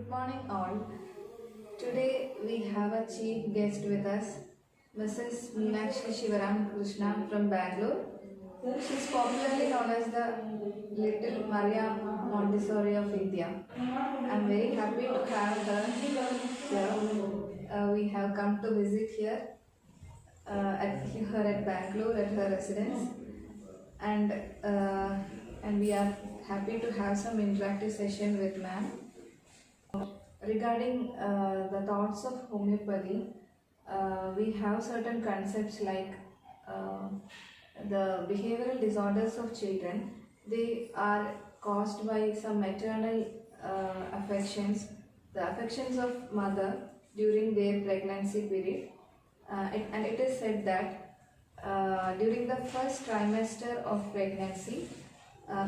Good morning all. Today we have a chief guest with us, Mrs. Meenakshi Shivaram Krishna from Bangalore. She is popularly known as the Little Maria Montessori of India. I am very happy to have her here. We have come to visit here at Bangalore at her residence, and we are happy to have some interactive session with ma'am. Regarding the thoughts of homeopathy, we have certain concepts like the behavioral disorders of children. They are caused by some maternal affections, the affections of mother during their pregnancy period. And it is said that during the first trimester of pregnancy,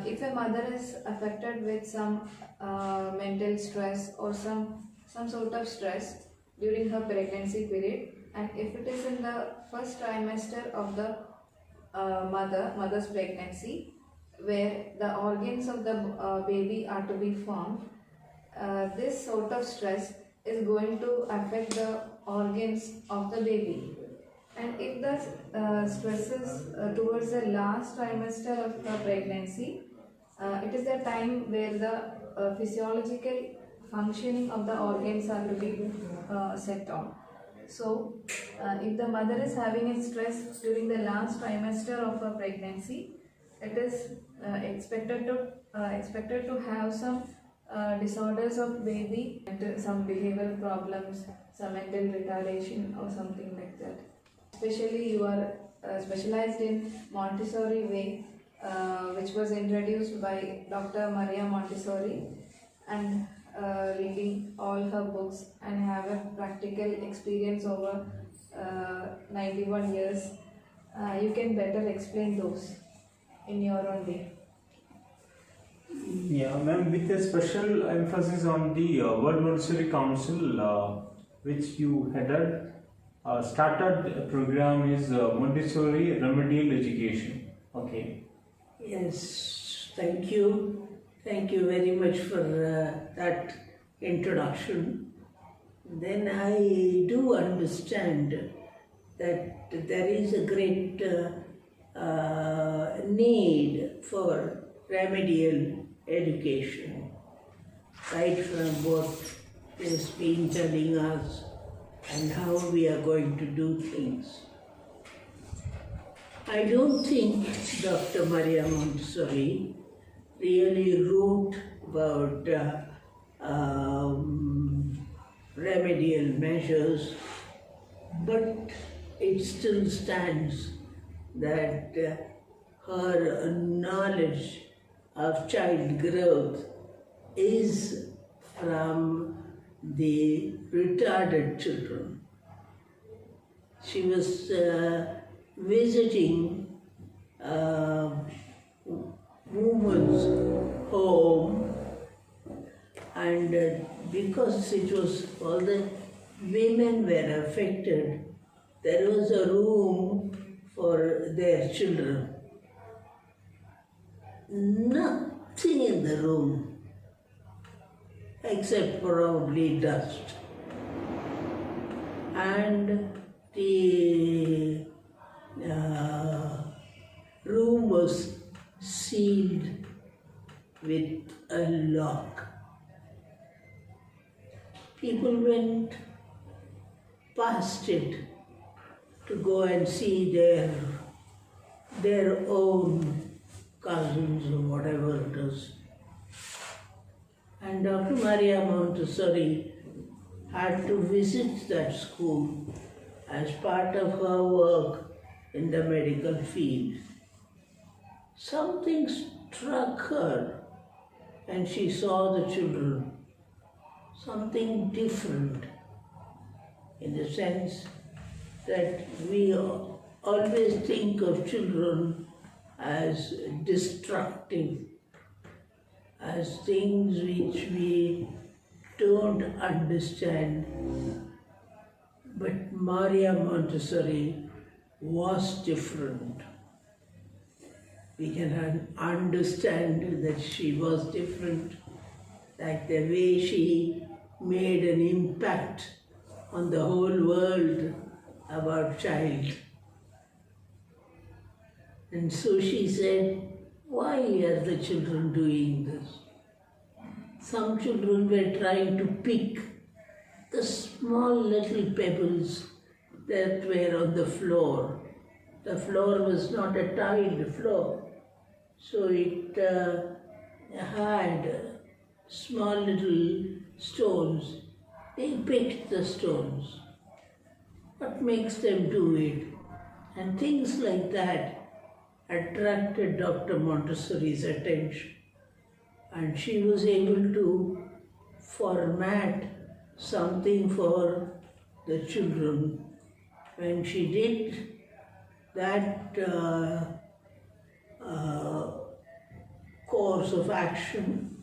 if a mother is affected with some mental stress or some sort of stress during her pregnancy period, and if it is in the first trimester of the mother's pregnancy, where the organs of the baby are to be formed, this sort of stress is going to affect the organs of the baby. And if the stress is towards the last trimester of the pregnancy, it is the time where the physiological functioning of the organs are to be set on. So, if the mother is having a stress during the last trimester of her pregnancy, it is expected to have some disorders of baby, some behavioral problems, some mental retardation or something like that. Especially you are specialized in Montessori way, which was introduced by Dr. Maria Montessori, and reading all her books and have a practical experience over 91 years. You can better explain those in your own way. Yeah, ma'am, with a special emphasis on the World Montessori Council, which you headed, started program is Montessori Remedial Education. Okay. Yes, thank you. Thank you very much for that introduction. Then I do understand that there is a great need for remedial education, right from what is being telling us and how we are going to do things. I don't think Dr. Maria Montessori really wrote about remedial measures, but it still stands that her knowledge of child growth is from the retarded children. She was visiting women's home, and because it was all the women were affected, there was a room for their children. Nothing in the room except probably dust. And the room was sealed with a lock. People went past it to go and see their own cousins or whatever it is. And Dr. Maria Montessori had to visit that school as part of her work in the medical field. Something struck her and she saw the children. Something different, in the sense that we always think of children as destructive, as things which we don't understand. But Maria Montessori was different. We can understand that she was different, like the way she made an impact on the whole world about child. And so she said, why are the children doing this? Some children were trying to pick the small little pebbles that were on the floor. The floor was not a tiled floor, so it had small little stones. They picked the stones. What makes them do it? And things like that attracted Dr. Montessori's attention. And she was able to format something for the children. When she did that course of action,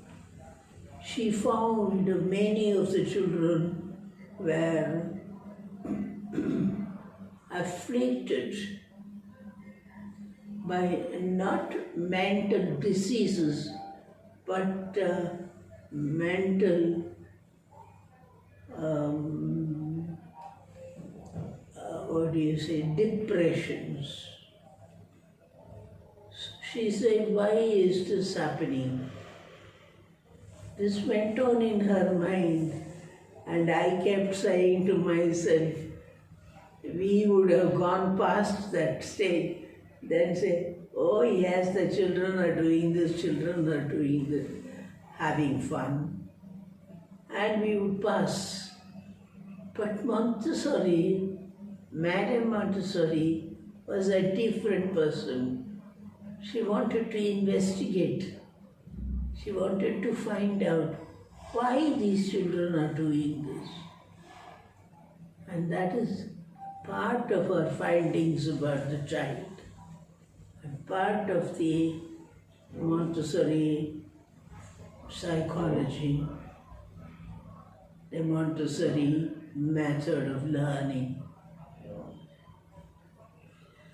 she found many of the children were afflicted by not mental diseases, but mental depressions. She said, why is this happening? This went on in her mind, and I kept saying to myself, we would have gone past that stage, then say, oh yes, the children are doing this, children are doing this, having fun. And we would pass. But Montessori, Madame Montessori, was a different person. She wanted to investigate. She wanted to find out why these children are doing this. And that is part of our findings about the child, and part of the Montessori psychology, the Montessori method of learning.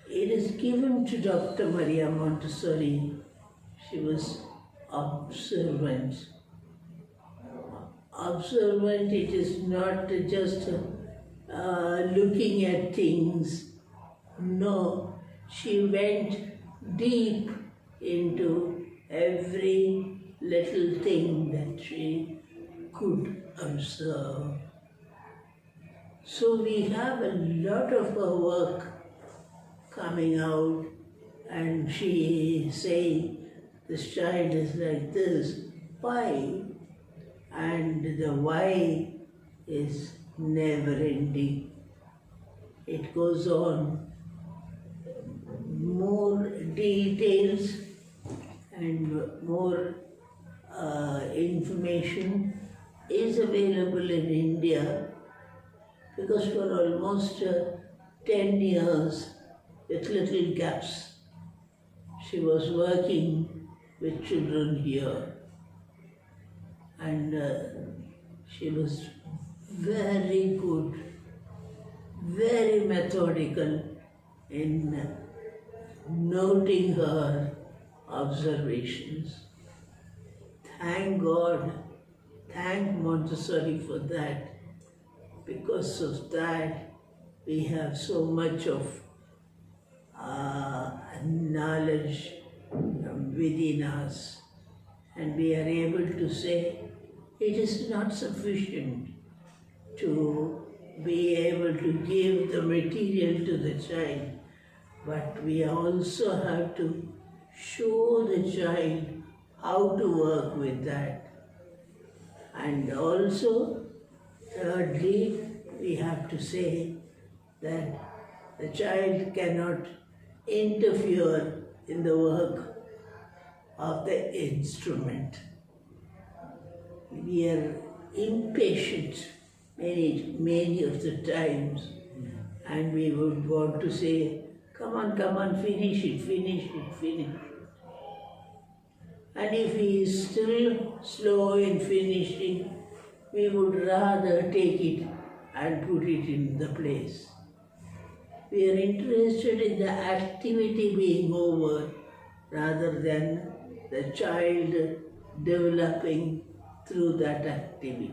It is given to Dr. Maria Montessori. She was observant. Observant, it is not just looking at things. No, she went deep into every little thing that she could observe. So we have a lot of her work coming out, and she is saying, this child is like this, why? And the why is never ending. It goes on. More details and more information is available in India, because for almost 10 years, with little gaps, she was working with children here, and she was very good, very methodical in noting her observations. Thank God, thank Montessori for that. Because of that, we have so much of knowledge within us, and we are able to say it is not sufficient to be able to give the material to the child, but we also have to show the child how to work with that. And also, thirdly, we have to say that the child cannot interfere in the work of the instrument. We are impatient many of the times, and we would want to say, come on, finish it. And if he is still slow in finishing, we would rather take it and put it in the place. We are interested in the activity being over rather than the child developing through that activity.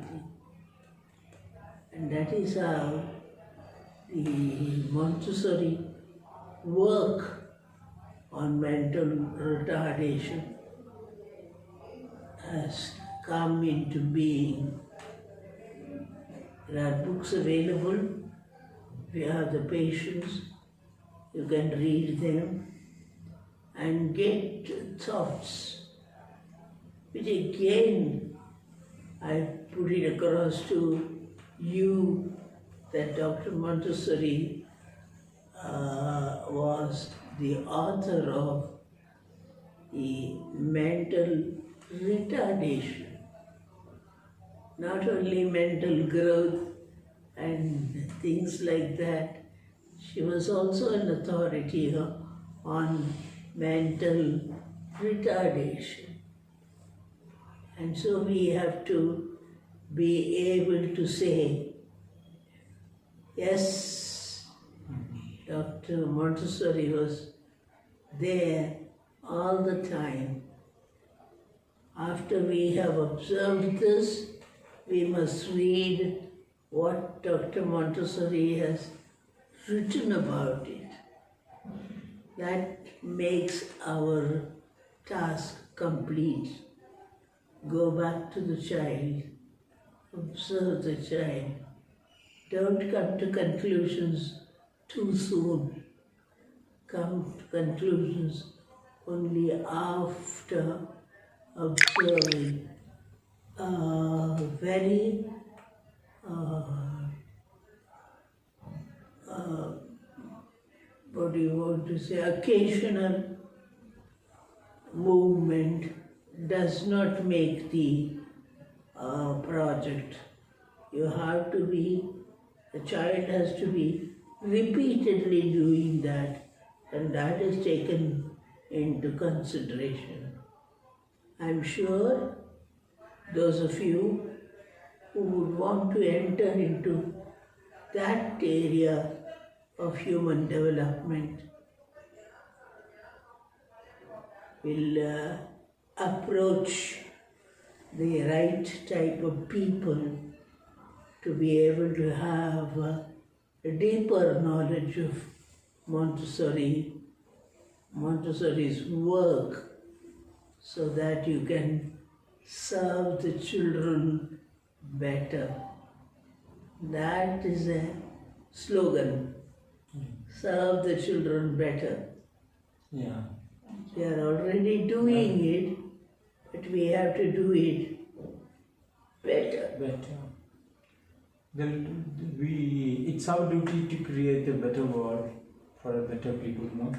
And that is how the Montessori work on mental retardation has come into being. There are books available. If you have the patience, you can read them and get thoughts, which again I put it across to you that Dr. Montessori was the author of the mental retardation, not only mental growth and things like that. She was also an authority on mental retardation. And so we have to be able to say, yes, Dr. Montessori was there all the time. After we have observed this, we must read what Dr. Montessori has written about it. That makes our task complete. Go back to the child, observe the child. Don't come to conclusions too soon. Come to conclusions only after observing very what do you want to say, occasional movement does not make the project. You have to be, the child has to be repeatedly doing that, and that is taken into consideration. I'm sure those of you who would want to enter into that area of human development will approach the right type of people to be able to have a deeper knowledge of Montessori's work, so that you can serve the children better. That is a slogan. Serve the children better. Yeah. We are already doing it, but we have to do it better. Then it's our duty to create a better world for a better people, no?